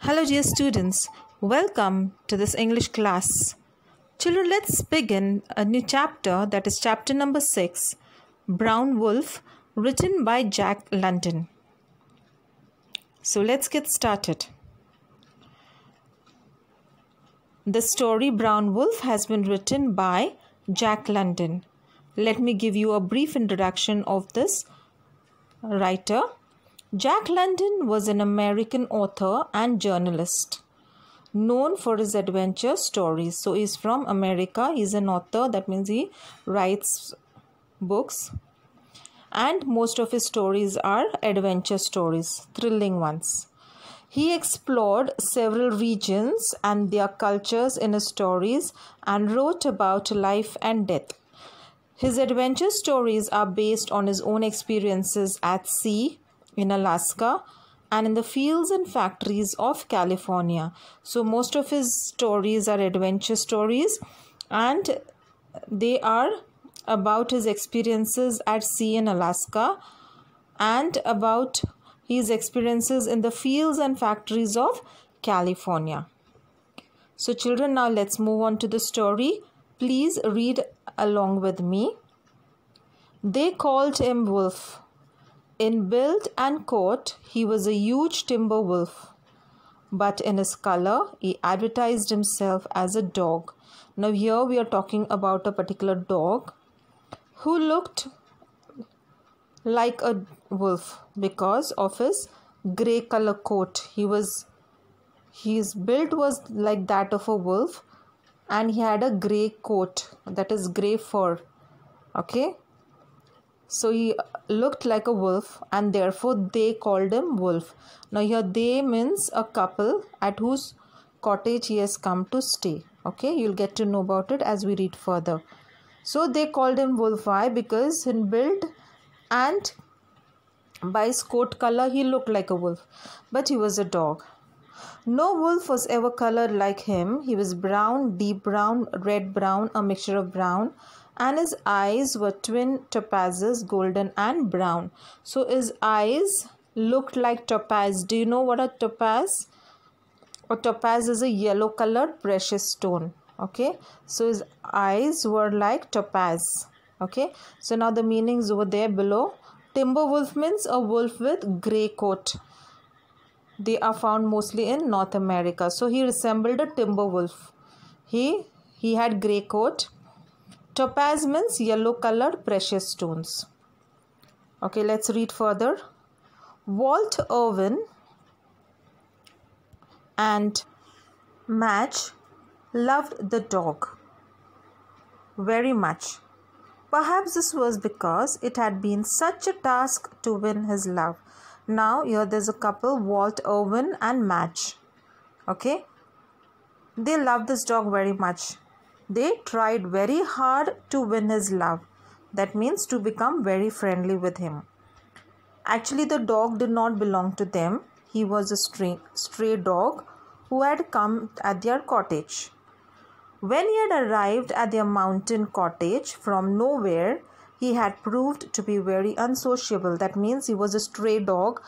Hello, dear students. Welcome to this English class. Children, let's begin a new chapter, that is chapter number 6, Brown Wolf, written by Jack London. So let's get started. The story Brown Wolf has been written by Jack London. Let me give you a brief introduction of this writer. Jack London was an American author and journalist known for his adventure stories. So he's from America. He's an author. That means he writes books. And most of his stories are adventure stories, thrilling ones. He explored several regions and their cultures in his stories and wrote about life and death. His adventure stories are based on his own experiences at sea, in Alaska, and in the fields and factories of California. So most of his stories are adventure stories and they are about his experiences at sea in Alaska and about his experiences in the fields and factories of California. So children, now let's move on to the story. Please read along with me. They called him Wolf. In build and coat, he was a huge timber wolf, but in his color, he advertised himself as a dog. Now here we are talking about a particular dog who looked like a wolf because of his grey color coat. His build was like that of a wolf and he had a grey coat, that is grey fur. Okay. So he looked like a wolf and therefore they called him Wolf. Now here they means a couple at whose cottage he has come to stay. Okay, you'll get to know about it as we read further. So they called him Wolf. Why? Because in build and by his coat color he looked like a wolf, but he was a dog. No wolf was ever colored like him. He was brown, deep brown, red brown, a mixture of brown, and his eyes were twin topazes, golden and brown. So his eyes looked like topaz. Do you know what a topaz? A topaz is a yellow colored precious stone. Okay, so his eyes were like topaz. Okay, so now the meanings over there below. Timber wolf means a wolf with grey coat. They are found mostly in North America. So he resembled a timber wolf. He had grey coat. Topaz means yellow colored precious stones. Okay, let's read further. Walt Irwin and Madge loved the dog very much. Perhaps this was because it had been such a task to win his love. Now here there's a couple, Walt Irwin and Madge. Okay, they loved this dog very much. They tried very hard to win his love. That means to become very friendly with him. Actually, the dog did not belong to them. He was a stray dog who had come at their cottage. When he had arrived at their mountain cottage from nowhere, he had proved to be very unsociable. That means he was a stray dog.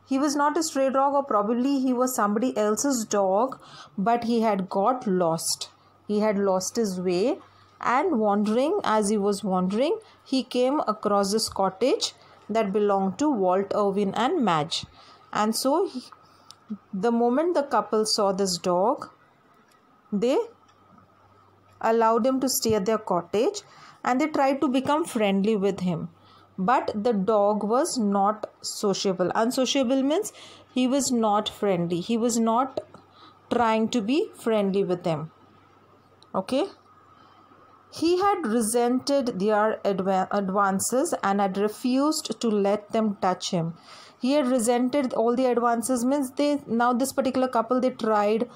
He was not a stray dog, or probably he was somebody else's dog, but he had got lost. He had lost his way, and as he was wandering, he came across this cottage that belonged to Walt Irwin and Madge. And so the moment the couple saw this dog, they allowed him to stay at their cottage and they tried to become friendly with him. But the dog was not sociable. Unsociable means he was not friendly. He was not trying to be friendly with them. Okay. He had resented their advances and had refused to let them touch him. He had resented all the advances means this particular couple, they tried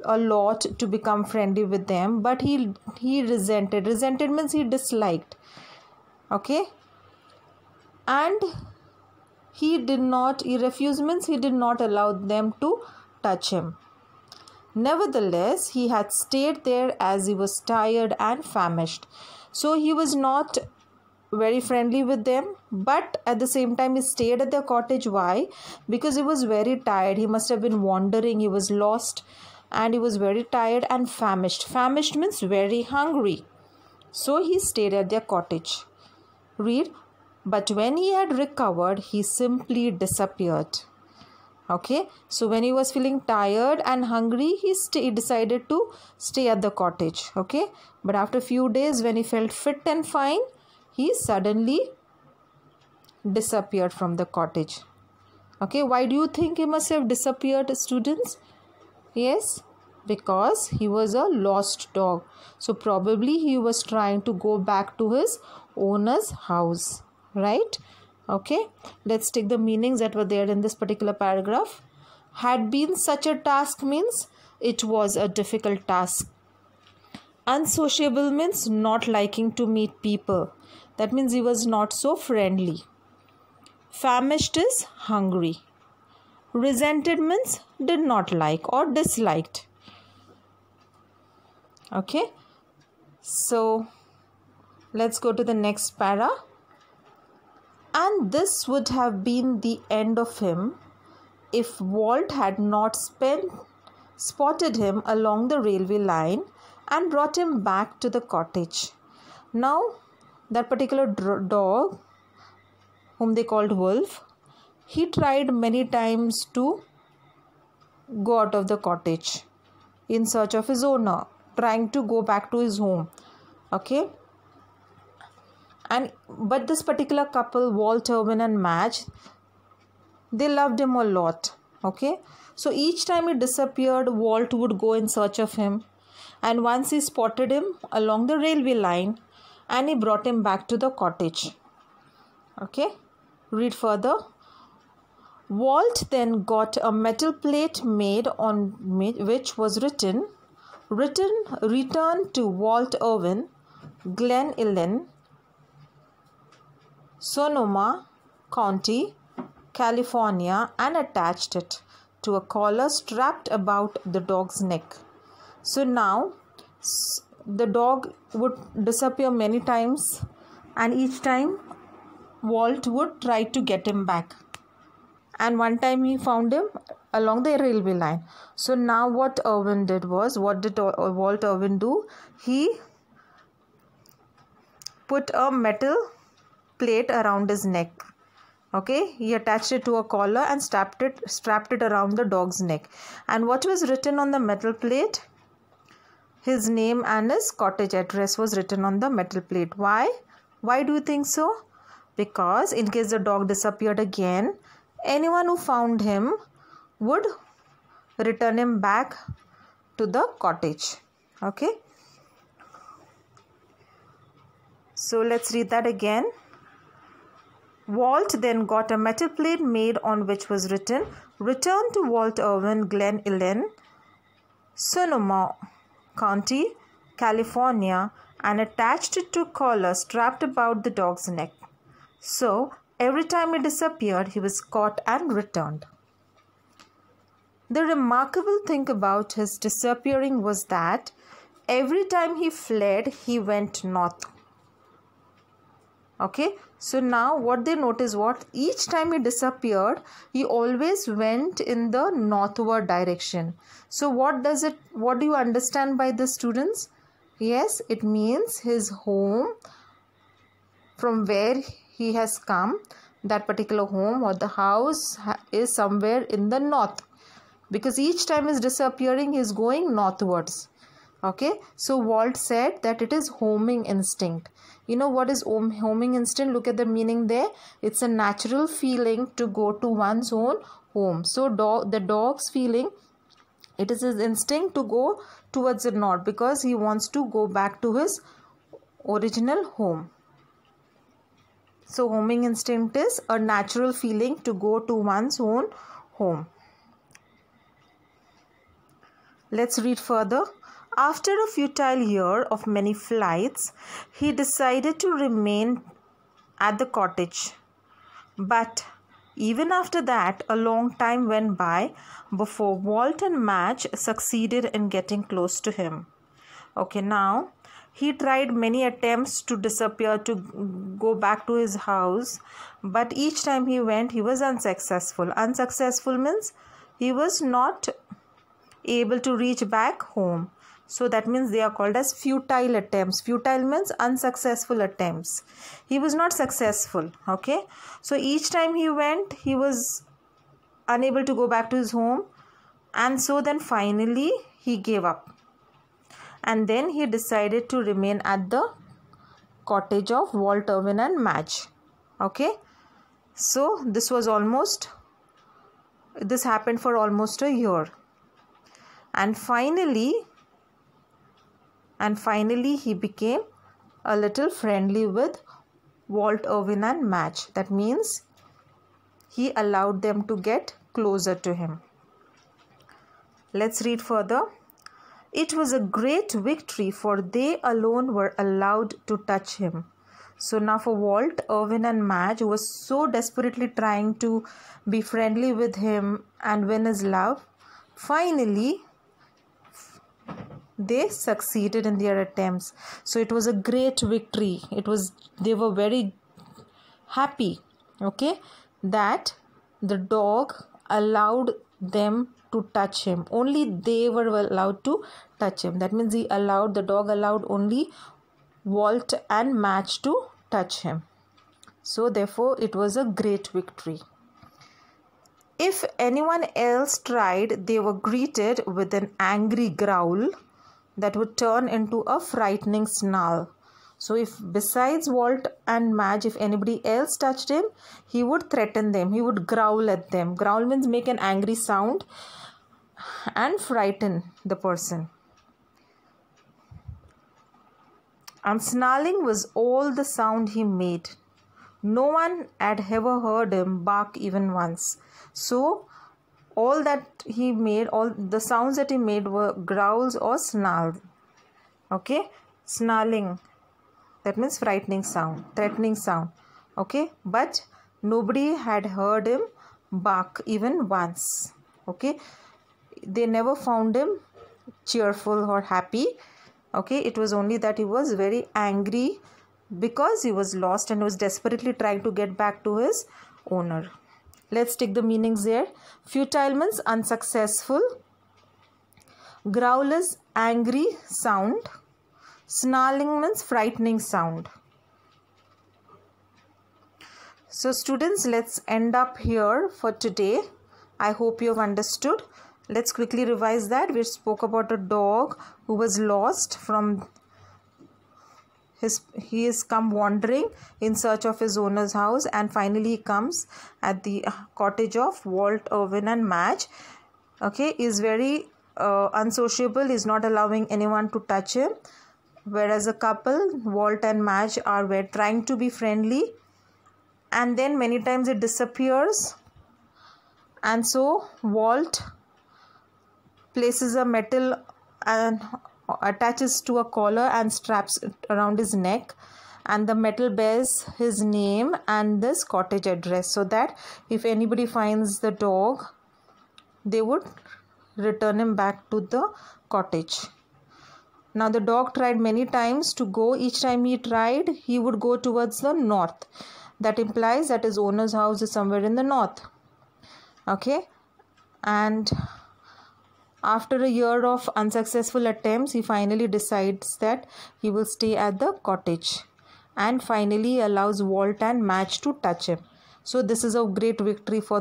a lot to become friendly with them, but he resented means he disliked. Okay, and he refused means he did not allow them to touch him. Nevertheless, he had stayed there as he was tired and famished. So he was not very friendly with them, but at the same time he stayed at their cottage. Why? Because he was very tired. He must have been wandering, he was lost, and he was very tired and famished. Famished means very hungry. So he stayed at their cottage. Read, but when he had recovered, he simply disappeared. Okay, so when he was feeling tired and hungry, he decided to stay at the cottage. Okay, but after a few days, when he felt fit and fine, he suddenly disappeared from the cottage. Okay, why do you think he must have disappeared, students? Yes, because he was a lost dog. So probably he was trying to go back to his owner's house, right? Okay, let's take the meanings that were there in this particular paragraph. Had been such a task means it was a difficult task. Unsociable means not liking to meet people. That means he was not so friendly. Famished is hungry. Resented means did not like or disliked. Okay, so let's go to the next para. And this would have been the end of him if Walt had not spotted him along the railway line and brought him back to the cottage. Now, that particular dog, whom they called Wolf, he tried many times to go out of the cottage in search of his owner, trying to go back to his home. Okay, but this particular couple, Walt Irwin and Madge, they loved him a lot. Okay, so each time he disappeared, Walt would go in search of him, and once he spotted him along the railway line and he brought him back to the cottage. Okay, read further. Walt then got a metal plate made on which was written, return to Walt Irwin, Glen Ellyn, Sonoma County, California, and attached it to a collar strapped about the dog's neck. So now the dog would disappear many times, and each time Walt would try to get him back. And one time he found him along the railway line. So now what Irwin did was, what did Walt Irwin do? He put a metal plate around his neck. Okay, he attached it to a collar and strapped it around the dog's neck. And what was written on the metal plate? His name and his cottage address was written on the metal plate. Why? Why do you think so? Because in case the dog disappeared again, anyone who found him would return him back to the cottage. Okay, so let's read that again. Walt then got a metal plate made on which was written, return to Walt Irwin, Glen Ellyn, Sonoma County, California, and attached it to a collar strapped about the dog's neck. So every time he disappeared, he was caught and returned. The remarkable thing about his disappearing was that every time he fled, he went north. Okay, so now what they noticed, what each time he disappeared, he always went in the northward direction. So what do you understand by this, students? Yes, it means his home, from where he has come, that particular home or the house is somewhere in the north, because each time he is disappearing, he is going northwards. Okay, so Walt said that it is homing instinct. You know what is homing instinct? Look at the meaning there. It's a natural feeling to go to one's own home. So the dog's feeling, it is his instinct to go towards the north because he wants to go back to his original home. So homing instinct is a natural feeling to go to one's own home. Let's read further. After a futile year of many flights, he decided to remain at the cottage. But even after that, a long time went by before Walt and Madge succeeded in getting close to him. Okay, now He tried many attempts to disappear, to go back to his house, but each time he went, he was unsuccessful. Unsuccessful means he was not able to reach back home. So that means they are called as futile attempts. Futile means unsuccessful attempts. He was not successful. Okay. So each time he went, he was unable to go back to his home. And so then finally he gave up. And then he decided to remain at the cottage of Walt, Irwin and Madge. Okay. So this happened for almost a year. And finally he became a little friendly with Walt, Irwin and Madge. That means he allowed them to get closer to him. Let's read further. It was a great victory, for they alone were allowed to touch him. So now for Walt, Irwin and Madge, who was so desperately trying to be friendly with him and win his love, finally they succeeded in their attempts. So it was a great victory. They were very happy, okay, that the dog allowed them to touch him. Only they were allowed to touch him. That means the dog allowed only Walt and Madge to touch him. So therefore it was a great victory. If anyone else tried, they were greeted with an angry growl that would turn into a frightening snarl. So if besides Walt and Madge, if anybody else touched him, he would threaten them. He would growl at them. Growl means make an angry sound and frighten the person. And snarling was all the sound he made. No one had ever heard him bark even once. So all that he made, all the sounds that he made were growls or snarls. Okay, snarling, that means frightening sound, threatening sound. Okay, but nobody had heard him bark even once. Okay, they never found him cheerful or happy. Okay, it was only that he was very angry because he was lost and was desperately trying to get back to his owner. Let's take the meanings here. Futile means unsuccessful. Growl is angry sound. Snarling means frightening sound. So students, let's end up here for today. I hope you have understood. Let's quickly revise that. We spoke about a dog who was lost from he has come wandering in search of his owner's house, and finally he comes at the cottage of Walt, Irwin and Madge. Okay, he is very unsociable. He is not allowing anyone to touch him, whereas a couple, Walt and Madge, were trying to be friendly, and then many times it disappears, and so Walt places a metal and attaches to a collar and straps it around his neck, and the metal bears his name and this cottage address, so that if anybody finds the dog, they would return him back to the cottage. Now the dog tried many times to go. Each time he tried, he would go towards the north. That implies that his owner's house is somewhere in the north. Okay, and after a year of unsuccessful attempts, he finally decides that he will stay at the cottage, and finally allows Walt and Madge to touch him. So this is a great victory for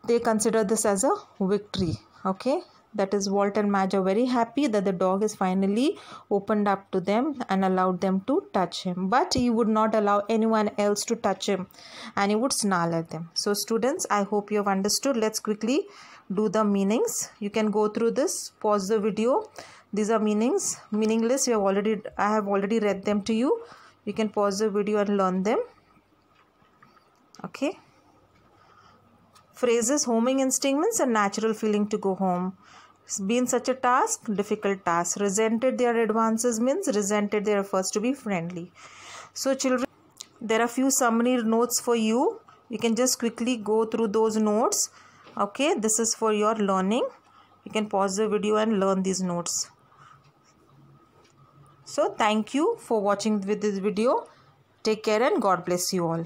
they consider this as a victory. Okay, that is, Walt and Madge are very happy that the dog is finally opened up to them and allowed them to touch him. But he would not allow anyone else to touch him, and he would snarl at them. So students, I hope you have understood. Let's quickly do the meanings. You can go through this, pause the video. These are meaningless. I have already read them to you. You can pause the video and learn them. Okay. Phrases: homing instinct means a natural feeling to go home. Been such a task, difficult task. Resented their advances means resented their efforts to be friendly. So children, there are few summary notes for you. You can just quickly go through those notes. Okay, this is for your learning. You can pause the video and learn these notes. So thank you for watching with this video. Take care and God bless you all.